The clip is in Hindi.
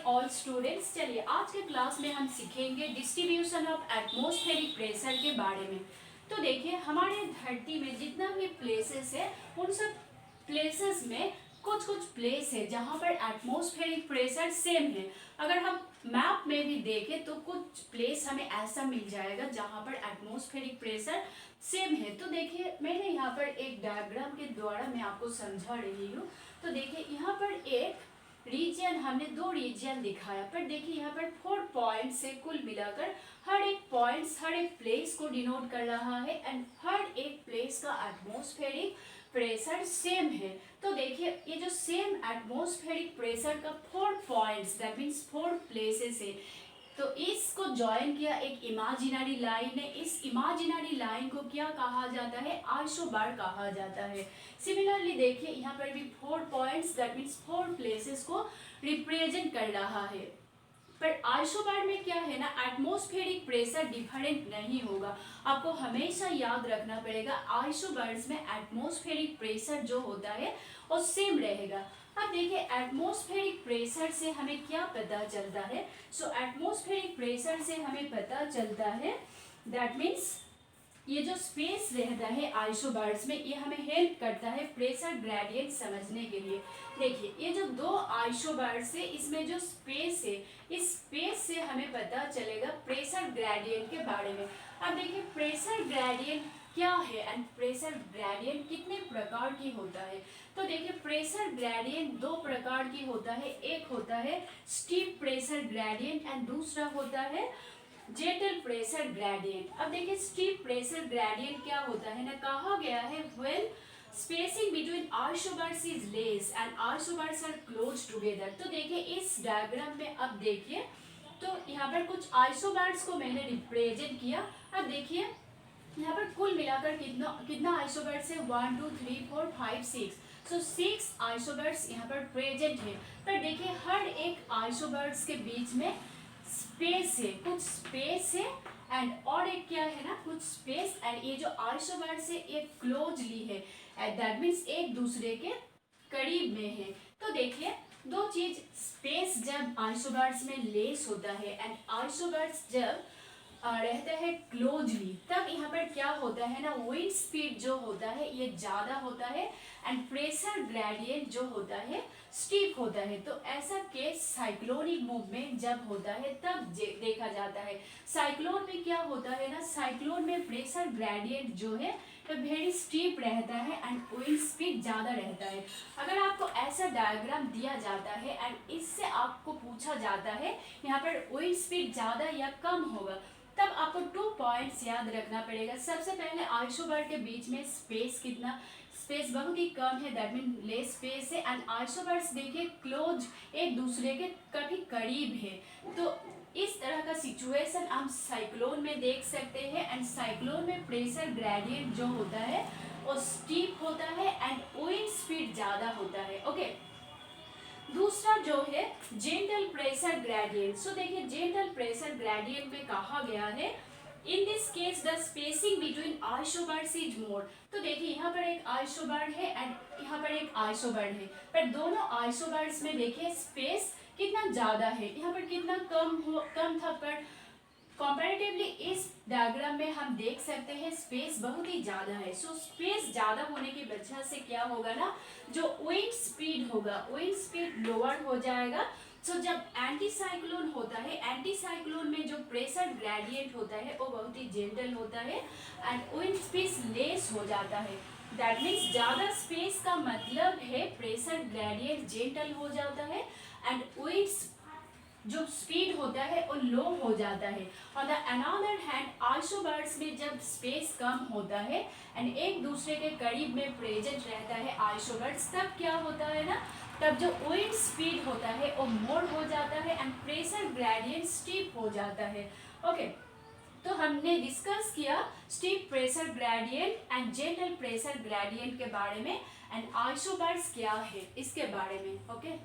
ऑल स्टूडेंट्स, चलिए आज के क्लास में हम सीखेंगे डिस्ट्रीब्यूशन ऑफ एटमॉस्फेरिक प्रेशर के बारे में। तो देखिए हमारे धरती में जितना भी प्लेसेस है उन सब प्लेसेस में कुछ कुछ प्लेस है जहाँ पर एटमॉस्फेरिक प्रेशर सेम है। अगर हम मैप में भी देखें तो कुछ प्लेस हमें ऐसा मिल जाएगा जहाँ पर एटमॉस्फेरिक प्रेशर सेम है। तो देखिए मैंने यहाँ पर एक डायग्राम के द्वारा मैं आपको समझा रही हूँ। तो देखिए यहाँ पर एक रीजन, हमने दो रीजन दिखाया, पर देखिए यहाँ पर 4 पॉइंट्स से कुल मिलाकर हर एक पॉइंट्स हर एक प्लेस को डिनोट कर रहा है एंड हर एक प्लेस का एटमॉस्फेरिक प्रेशर सेम है। तो देखिए ये जो सेम एटमॉस्फेरिक प्रेशर का 4 पॉइंट्स दैट मीन्स 4 प्लेसेस है, तो इसको ज्वाइन किया एक इमेजिनरी लाइन है। इस इमेजिनरी लाइन को क्या कहा जाता है? आइसोबार कहा जाता है। सिमिलरली देखिए यहाँ पर भी 4 पॉइंट्स दैट मीन्स 4 प्लेसेस को रिप्रेजेंट कर रहा है। पर आइसोबार में क्या है ना, एटमॉस्फेरिक प्रेशर डिफरेंट नहीं होगा। आपको हमेशा याद रखना पड़ेगा आइसोबार्स में एटमॉस्फेरिक प्रेशर जो होता है वो सेम रहेगा। अब देखिए एटमॉस्फेरिक प्रेशर से हमें क्या पता चलता है? सो एटमॉस्फेरिक प्रेशर से हमें पता चलता है दैट मीन्स ये जो स्पेस रहता है आइसोबार्स में, ये हमें हेल्प करता है प्रेशर ग्रेडियंट समझने के लिए। देखिए ये जो दो आइसोबार्स है इसमें जो स्पेस है, इस स्पेस से हमें पता चलेगा प्रेशर ग्रेडियंट के बारे में। अब देखिए प्रेशर ग्रेडियंट क्या है एंड प्रेशर ग्रेडियंट कितने प्रकार की होता है? तो देखिए प्रेशर ग्रेडियंट दो प्रकार की होता है। एक होता है स्टीप प्रेशर ग्रेडियंट एंड दूसरा होता है जेंटल प्रेशर ग्रेडियंट। अब देखिए स्टीप प्रेशर ग्रेडियंट क्या होता है ना, कहा गया है when spacing between isobars is less and isobars are close together. तो देखिए इस डायग्राम में अब देखिए तो यहाँ पर कुछ आइसोबार्स को मैंने रिप्रेजेंट किया। अब देखिए यहाँ पर कुल मिलाकर कितना कितना आइसोबार्स है? 1 2 3 4 5 6। सो 6 आइसोबार्स यहाँ पर प्रेजेंट है। पर देखिए हर एक आइसोबार्स के बीच में स्पेस है, कुछ स्पेस है एंड और एक क्या है ना, कुछ स्पेस एंड ये जो आइसोबार्स है ये क्लोजली है एंड दैट मीन्स एक दूसरे के करीब में है। तो देखिए दो चीज, स्पेस जब आइसोबार्स में लेस होता है एंड आइसोबार्स जब रहता है क्लोजली, तब यहाँ पर क्या होता है ना, विंड स्पीड जो होता है ये ज़्यादा होता है एंड प्रेशर ग्रेडियंट जो होता है स्टीप होता है। तो ऐसा केस साइक्लोनिक मूवमेंट जब होता है तब देखा जाता है। साइक्लोन में क्या होता है ना, साइक्लोन में प्रेशर ग्रेडियंट जो है तो वेरी स्टीप रहता है एंड विंड स्पीड ज़्यादा रहता है। अगर आपको ऐसा डायग्राम दिया जाता है एंड इससे आपको पूछा जाता है यहाँ पर विंड स्पीड ज़्यादा या कम होगा, तब आपको 2 पॉइंट्स याद रखना पड़ेगा। सबसे पहले आइसोबार के बीच में स्पेस कितना, स्पेस बहुत ही कम है दैट मीन लेस स्पेस है एंड आइसोबार्स देखिए क्लोज एक दूसरे के काफी करीब है। तो इस तरह का सिचुएशन हम साइक्लोन में देख सकते हैं एंड साइक्लोन में प्रेशर ग्रेडियंट जो होता है वो स्टीप होता है एंड विंड स्पीड ज़्यादा होता है। ओके, दूसरा जो है जेंटल प्रेशर ग्रेडियंट। सो देखिए जेंटल प्रेशर ग्रेडियंट में कहा गया है in this case the spacing between isobars is more. तो देखिए यहाँ पर एक आइसोबार है एंड यहाँ पर एक आइसोबार है, पर दोनों आइसोबार्स में देखिए स्पेस कितना ज्यादा है, यहाँ पर कितना कम था, पर कंपैरेटिवली इस डायग्राम में हम देख सकते हैं स्पेस बहुत ही ज़्यादा है। सो स्पेस ज़्यादा होने की वजह से क्या होगा ना, जो विंड स्पीड होगा विंड स्पीड लोअर हो जाएगा। सो जब एंटी साइक्लोन होता है, एंटी साइक्लोन में जो प्रेशर ग्रेडियंट होता है वो बहुत ही जेंटल होता है एंड विंड स्पीड लेस हो जाता है। दैट मीन्स ज़्यादा स्पेस का मतलब है प्रेशर ग्रेडियंट जेंटल हो जाता है एंड विंड जो स्पीड होता है वो लो हो जाता है। और द अनदर हैंड आइसोबार्स में जब स्पेस कम होता है एंड एक दूसरे के करीब में प्रेजेंट रहता है आइसोबार्स, तब क्या होता है ना, तब जो विंड स्पीड होता है वो मोर हो जाता है एंड प्रेशर ग्रेडियंट स्टीप हो जाता है। ओके, तो हमने डिस्कस किया steep pressure gradient and gentle pressure gradient के बारे में एंड आइसोबार्स क्या है इसके बारे में। ओके।